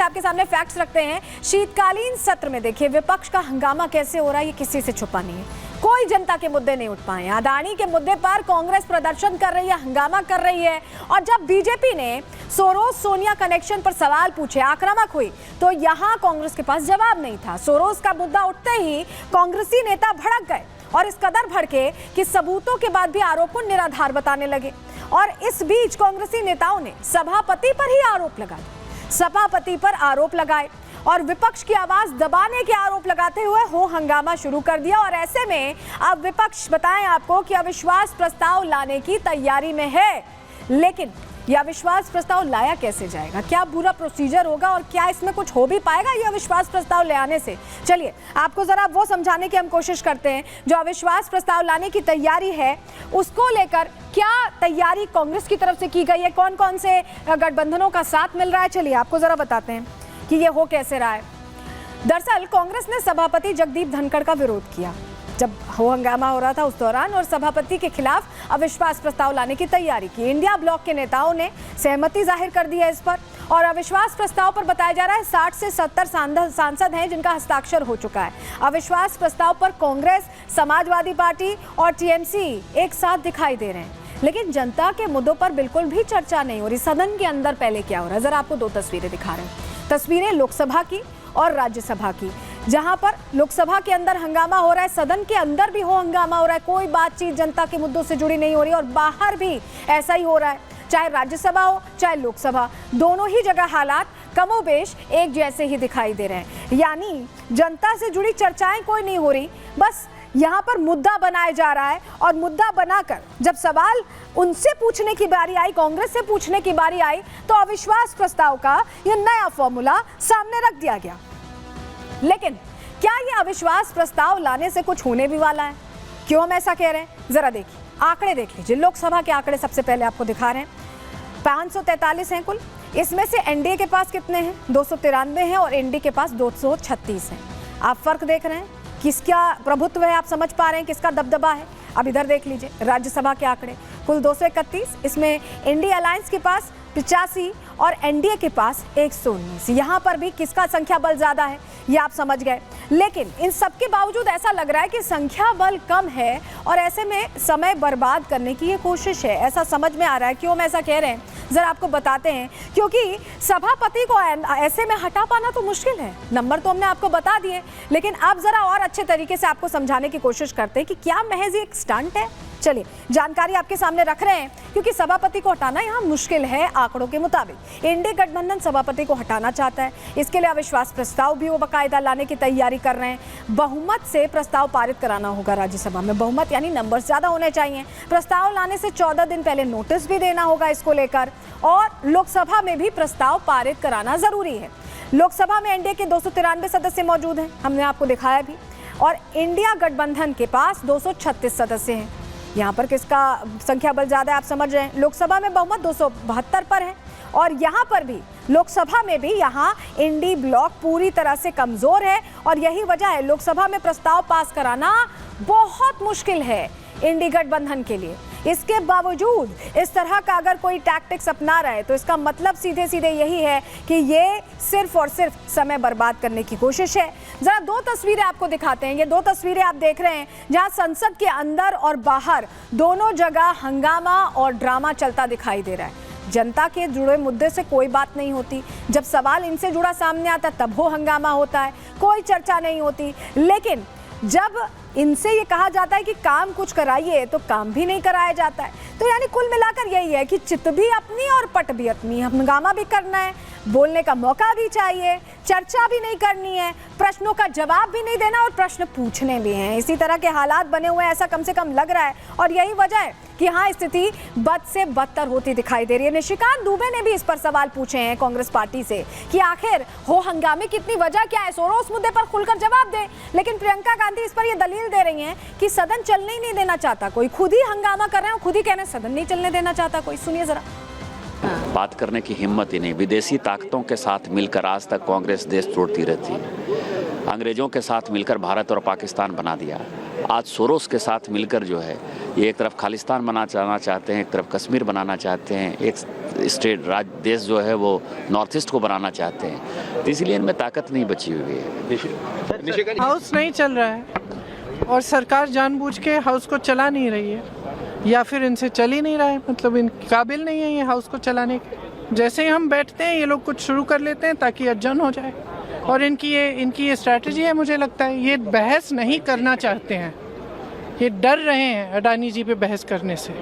आपके सामने फैक्ट्स रखते हैं। शीतकालीन सत्र में देखिए विपक्ष का हंगामा कैसे हो रहा है, ये किसी से छुपा नहीं है। कोई जनता के मुद्दे नहीं उठ पाए। अदानी के मुद्दे पर कांग्रेस प्रदर्शन कर रही है, हंगामा कर रही है। और जब बीजेपी ने सोरोस सोनिया कनेक्शन पर सवाल पूछे, आक्रामक हुई, तो यहां कांग्रेस के पास जवाब नहीं था। सोरोस का मुद्दा उठते ही कांग्रेसी नेता भड़क गए और इस कदर भड़के कि सबूतों के बाद भी आरोप को निराधार बताने लगे। और इस बीच कांग्रेसी नेताओं ने सभापति पर ही आरोप लगाए, सभापति पर आरोप लगाए और विपक्ष की आवाज दबाने के आरोप लगाते हुए हो हंगामा शुरू कर दिया। और ऐसे में अब विपक्ष बताएं आपको कि अविश्वास प्रस्ताव लाने की तैयारी में है, लेकिन यह अविश्वास प्रस्ताव लाया कैसे जाएगा, क्या पूरा प्रोसीजर होगा और क्या इसमें कुछ हो भी पाएगा यह अविश्वास प्रस्ताव ले आने से? चलिए आपको जरा वो समझाने की हम कोशिश करते हैं। जो अविश्वास प्रस्ताव लाने की तैयारी है उसको लेकर क्या तैयारी कांग्रेस की तरफ से की गई है, कौन कौन से गठबंधनों का साथ मिल रहा है, चलिए आपको जरा बताते हैं कि ये हो कैसे रहा है। दरअसल कांग्रेस ने सभापति जगदीप धनखड़ का विरोध किया जब हो हंगामा हो रहा था उस दौरान, और सभापति के खिलाफ अविश्वास प्रस्ताव लाने की तैयारी की। इंडिया ब्लॉक के नेताओं ने सहमति जाहिर कर दी है इस पर। और अविश्वास प्रस्ताव पर बताया जा रहा है 60 से 70 सांसद हैं जिनका हस्ताक्षर हो चुका है। अविश्वास प्रस्ताव पर कांग्रेस, समाजवादी पार्टी और टीएमसी एक साथ दिखाई दे रहे हैं, लेकिन जनता के मुद्दों पर बिल्कुल भी चर्चा नहीं हो रही। सदन के अंदर पहले क्या हो रहा है, जरा आपको दो तस्वीरें दिखा रहे हैं। तस्वीरें लोकसभा की और राज्यसभा की, जहां पर लोकसभा के अंदर हंगामा हो रहा है, सदन के अंदर भी हो हंगामा हो रहा है, कोई बातचीत जनता के मुद्दों से जुड़ी नहीं हो रही। और बाहर भी ऐसा ही हो रहा है, चाहे राज्यसभा हो चाहे लोकसभा, दोनों ही जगह हालात कमोबेश एक जैसे ही दिखाई दे रहे हैं। यानी जनता से जुड़ी चर्चाएं कोई नहीं हो रही, बस यहाँ पर मुद्दा बनाया जा रहा है। और मुद्दा बनाकर जब सवाल उनसे पूछने की बारी आई, कांग्रेस से पूछने की बारी आई, तो अविश्वास प्रस्ताव का यह नया फॉर्मूला सामने रख दिया गया। लेकिन क्या यह अविश्वास प्रस्ताव लाने से कुछ होने भी वाला है? क्यों हम ऐसा कह रहे हैं, जरा देखिए, आंकड़े देख लीजिए। लोकसभा के आंकड़े सबसे पहले आपको दिखा रहे हैं। 543 हैं कुल, इसमें से एनडीए के पास कितने हैं? 293 हैं और एनडीए के पास 236 हैं। आप फर्क देख रहे हैं, किसका प्रभुत्व है, आप समझ पा रहे हैं किसका दबदबा है। अब इधर देख लीजिए राज्यसभा के आंकड़े, कुल 231, इसमें इंडिया अलायंस के पास 85 और एनडीए के पास 119। यहाँ पर भी किसका संख्या बल ज्यादा है ये आप समझ गए। लेकिन इन सब के बावजूद ऐसा लग रहा है कि संख्या बल कम है और ऐसे में समय बर्बाद करने की ये कोशिश है, ऐसा समझ में आ रहा है। क्यों हम ऐसा कह रहे हैं जरा आपको बताते हैं। क्योंकि सभापति को ऐसे में हटा पाना तो मुश्किल है, नंबर तो हमने आपको बता दिए, लेकिन अब जरा और अच्छे तरीके से आपको समझाने की कोशिश करते हैं कि क्या महज एक स्टंट है। चलिए जानकारी आपके सामने रख रहे हैं, क्योंकि सभापति को हटाना यहाँ मुश्किल है। आंकड़ों के मुताबिक एनडीए गठबंधन सभापति को हटाना चाहता है, इसके लिए अविश्वास प्रस्ताव भी वो बाकायदा लाने की तैयारी कर रहे हैं। बहुमत से प्रस्ताव पारित कराना होगा राज्यसभा में, बहुमत यानी नंबर ज्यादा होने चाहिए। प्रस्ताव लाने से 14 दिन पहले नोटिस भी देना होगा इसको लेकर, और लोकसभा में भी प्रस्ताव पारित कराना जरूरी है। लोकसभा में एनडीए के 293 सदस्य मौजूद हैं, हमने आपको दिखाया भी, और इंडिया गठबंधन के पास 236 सदस्य हैं। यहाँ पर किसका संख्या बल ज्यादा है आप समझ रहे हैं। लोकसभा में बहुमत 272 पर है, और यहाँ पर भी लोकसभा में भी यहाँ इंडी ब्लॉक पूरी तरह से कमजोर है, और यही वजह है लोकसभा में प्रस्ताव पास कराना बहुत मुश्किल है इंडी गठबंधन के लिए। इसके बावजूद इस तरह का अगर कोई टैक्टिक्स अपना रहा है तो इसका मतलब सीधे सीधे यही है कि ये सिर्फ और सिर्फ समय बर्बाद करने की कोशिश है। जरा दो तस्वीरें आपको दिखाते हैं, ये दो तस्वीरें आप देख रहे हैं जहां संसद के अंदर और बाहर दोनों जगह हंगामा और ड्रामा चलता दिखाई दे रहा है। जनता के जुड़े मुद्दे से कोई बात नहीं होती, जब सवाल इनसे जुड़ा सामने आता तब हो हंगामा होता है, कोई चर्चा नहीं होती। लेकिन जब इनसे ये कहा जाता है कि काम कुछ कराइए तो काम भी नहीं कराया जाता है। तो यानी कुल मिलाकर यही है कि चित भी अपनी और पट भी अपनी, हंगामा भी करना है, बोलने का मौका भी चाहिए, चर्चा भी नहीं करनी है, प्रश्नों का जवाब भी नहीं देना और प्रश्न पूछने भी हैं। इसी तरह के हालात बने हुए हैं ऐसा कम से कम लग रहा है, और यही वजह है कि हाँ स्थिति बद से बदतर होती दिखाई दे रही है। निशिकांत दुबे ने भी इस पर सवाल पूछे हैं कांग्रेस पार्टी से कि आखिर हो हंगामे की इतनी वजह क्या है, सोरोस मुद्दे पर खुलकर जवाब दें। लेकिन प्रियंका गांधी इस पर यह दलील दे रही हैं कि सदन चलने ही नहीं देना चाहता कोई, खुद ही हंगामा कर रहे हैं, खुद ही कह रहे हैं सदन नहीं चलने देना चाहता कोई। सुनिए जरा। बात करने की हिम्मत ही नहीं। विदेशी ताकतों के साथ मिलकर आज तक कांग्रेस देश तोड़ती रहती है। अंग्रेजों के साथ मिलकर भारत और पाकिस्तान बना दिया। आज सोरोस के साथ मिलकर जो है ये एक तरफ खालिस्तान बनाना चाहते हैं, एक तरफ कश्मीर बनाना चाहते हैं, एक स्टेट देश जो है वो नॉर्थ ईस्ट को बनाना चाहते हैं। तो इसलिए इनमें ताकत नहीं बची हुई है। हाउस नहीं चल रहा है और सरकार जानबूझ के हाउस को चला नहीं रही है, या फिर इनसे चल ही नहीं रहा है, मतलब इन काबिल नहीं है ये हाउस को चलाने के। जैसे ही हम बैठते हैं ये लोग कुछ शुरू कर लेते हैं ताकि अनजान हो जाए, और इनकी ये स्ट्रैटेजी है। मुझे लगता है ये बहस नहीं करना चाहते हैं, ये डर रहे हैं अडानी जी पे बहस करने से,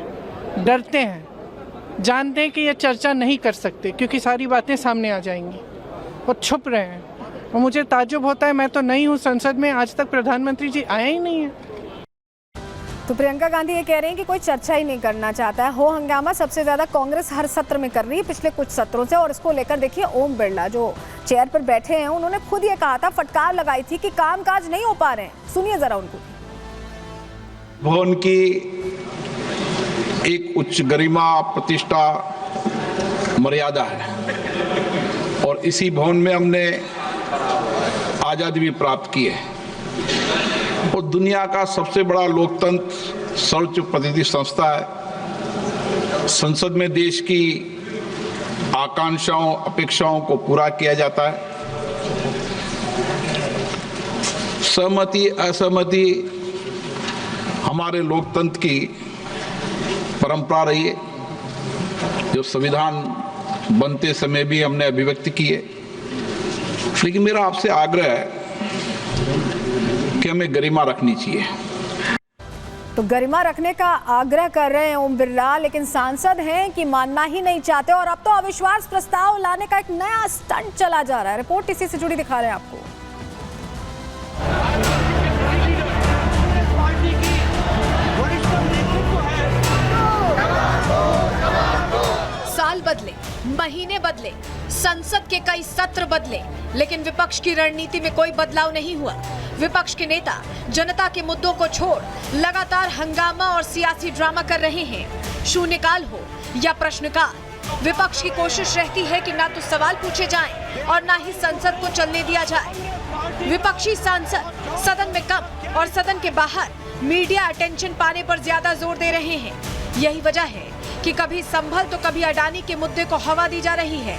डरते हैं, जानते हैं कि ये चर्चा नहीं कर सकते क्योंकि सारी बातें सामने आ जाएंगी, और छुप रहे हैं। और मुझे ताज्जुब होता है, मैं तो नहीं हूँ संसद में, आज तक प्रधानमंत्री जी आया ही नहीं है। तो प्रियंका गांधी ये कह रहे हैं कि कोई चर्चा ही नहीं करना चाहता है। हो हंगामा सबसे ज्यादा कांग्रेस हर सत्र में कर रही है पिछले कुछ सत्रों से, और इसको लेकर देखिए ओम बिरला जो चेयर पर बैठे हैं उन्होंने खुद ये कहा था, फटकार लगाई थी कि कामकाज नहीं हो पा रहे हैं। सुनिए जरा उनको। भवन की एक उच्च गरिमा, प्रतिष्ठा, मर्यादा है, और इसी भवन में हमने आजादी भी प्राप्त की है, और दुनिया का सबसे बड़ा लोकतंत्र सर्वोच्च प्रतिनिधि संस्था है। संसद में देश की आकांक्षाओं, अपेक्षाओं को पूरा किया जाता है। सहमति असहमति हमारे लोकतंत्र की परंपरा रही है, जो संविधान बनते समय भी हमने अभिव्यक्ति की है। लेकिन मेरा आपसे आग्रह है कि हमें गरिमा रखनी चाहिए। तो गरिमा रखने का आग्रह कर रहे हैं ओम बिरला, लेकिन सांसद हैं कि मानना ही नहीं चाहते, और अब तो अविश्वास प्रस्ताव लाने का एक नया स्टंट चला जा रहा है। रिपोर्ट इसी से जुड़ी दिखा रहे हैं आपको। साल बदले, महीने बदले, संसद के कई सत्र बदले, लेकिन विपक्ष की रणनीति में कोई बदलाव नहीं हुआ। विपक्ष के नेता जनता के मुद्दों को छोड़ लगातार हंगामा और सियासी ड्रामा कर रहे हैं। शून्यकाल हो या प्रश्नकाल, विपक्ष की कोशिश रहती है कि ना तो सवाल पूछे जाएं और ना ही संसद को चलने दिया जाए। विपक्षी सांसद सदन में कम और सदन के बाहर मीडिया अटेंशन पाने पर ज्यादा जोर दे रहे हैं। यही वजह है कि कभी संभल तो कभी अडानी के मुद्दे को हवा दी जा रही है,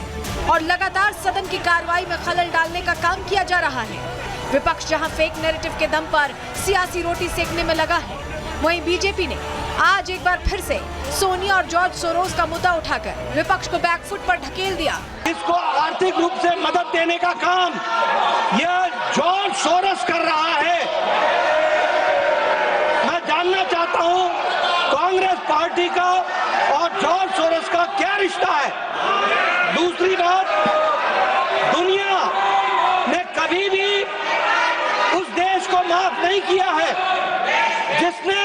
और लगातार सदन की कार्रवाई में खलल डालने का काम किया जा रहा है। विपक्ष जहां फेक नैरेटिव के दम पर सियासी रोटी सेकने में लगा है, वहीं बीजेपी ने आज एक बार फिर से सोनिया और जॉर्ज सोरोस का मुद्दा उठाकर विपक्ष को बैकफुट पर ढकेल दिया। इसको आर्थिक रूप से मदद देने का काम यह जॉर्ज सोरोस कर रहा है। मैं जानना चाहता हूं कांग्रेस पार्टी का और जॉर्ज सोरोस का क्या रिश्ता है। दूसरी बात, दुनिया ने कभी भी उस देश को माफ नहीं किया है जिसने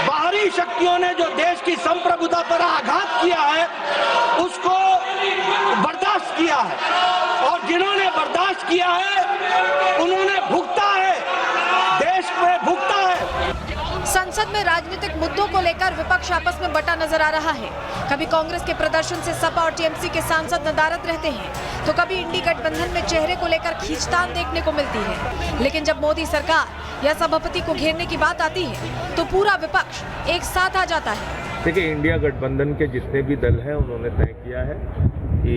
बाहरी शक्तियों ने जो देश की संप्रभुता पर आघात किया है उसको बर्दाश्त किया है, और जिन्होंने बर्दाश्त किया है उन्होंने भुगता है, देश पे भुगता है। संसद में राजनीतिक मुद्दों को लेकर विपक्ष आपस में बटा नजर आ रहा है। कभी कांग्रेस के प्रदर्शन से सपा और टीएमसी के सांसद नदारद रहते हैं, तो कभी इंडी गठबंधन में चेहरे को लेकर खींचतान देखने को मिलती है। लेकिन जब मोदी सरकार या सभापति को घेरने की बात आती है तो पूरा विपक्ष एक साथ आ जाता है। देखिए, इंडिया गठबंधन के जितने भी दल हैं उन्होंने तय किया है कि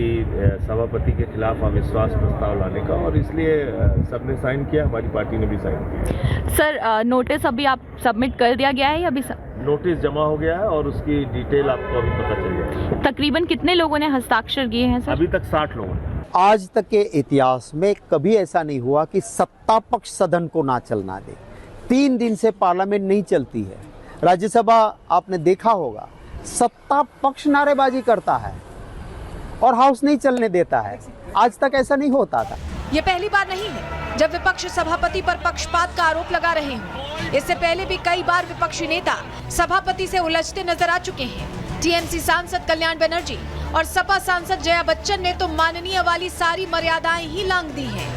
सभापति के खिलाफ अविश्वास प्रस्ताव लाने का, और इसलिए सबने साइन किया, हमारी पार्टी ने भी साइन किया। सर, नोटिस अभी आप सबमिट कर दिया गया है या अभी नोटिस जमा हो गया है और उसकी डिटेल आपको अभी पता चल जाएगी। तकरीबन कितने लोगों ने हस्ताक्षर किए हैं सर? अभी तक 60 लोगों ने। आज तक के इतिहास में कभी ऐसा नहीं हुआ कि सत्ता पक्ष सदन को ना चलना दे। 3 दिन से पार्लियामेंट नहीं चलती है। राज्यसभा आपने देखा होगा, सत्ता पक्ष नारेबाजी करता है और हाउस नहीं चलने देता है। आज तक ऐसा नहीं होता था। ये पहली बार नहीं है जब विपक्ष सभापति पर पक्षपात का आरोप लगा रहे हों। इससे पहले भी कई बार विपक्षी नेता सभापति से उलझते नजर आ चुके हैं। टीएमसी सांसद कल्याण बनर्जी और सपा सांसद जया बच्चन ने तो माननीय वाली सारी मर्यादाएं ही लांघ दी हैं।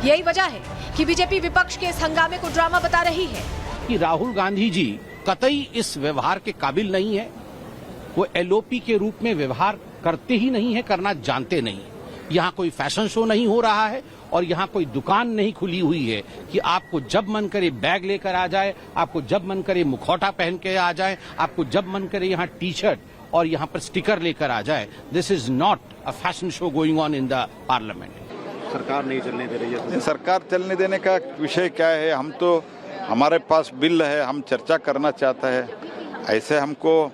यही वजह है कि बीजेपी विपक्ष के इस हंगामे को ड्रामा बता रही है कि राहुल गांधी जी कतई इस व्यवहार के काबिल नहीं है। वो एलओपी के रूप में व्यवहार करते ही नहीं है, करना जानते नहीं। यहाँ कोई फैशन शो नहीं हो रहा है और यहाँ कोई दुकान नहीं खुली हुई है कि आपको जब मन करे बैग लेकर आ जाए, आपको जब मन करे मुखौटा पहन के आ जाए, आपको जब मन करे यहाँ टी शर्ट और यहाँ पर स्टिकर लेकर आ जाए। This is not a fashion show going on in the parliament. सरकार नहीं चलने दे रही है। सरकार चलने देने का विषय क्या है? हम तो, हमारे पास बिल है, हम चर्चा करना चाहते हैं। ऐसे हमको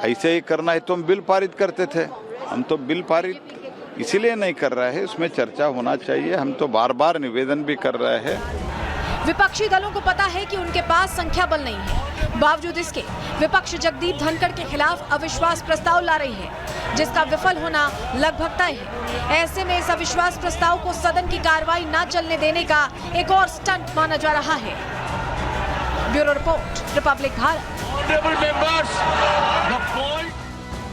ऐसे ही करना है तो हम बिल पारित करते थे। हम तो बिल पारित इसीलिए नहीं कर रहे हैं, उसमें चर्चा होना चाहिए। हम तो बार बार निवेदन भी कर रहे हैं। विपक्षी दलों को पता है कि उनके पास संख्या बल नहीं है, बावजूद इसके विपक्ष जगदीप धनखड़ के खिलाफ अविश्वास प्रस्ताव ला रही है, जिसका विफल होना लगभग तय है। ऐसे में इस अविश्वास प्रस्ताव को सदन की कार्रवाई न चलने देने का एक और स्टंट माना जा रहा है। Bureau report, Republic Bharat.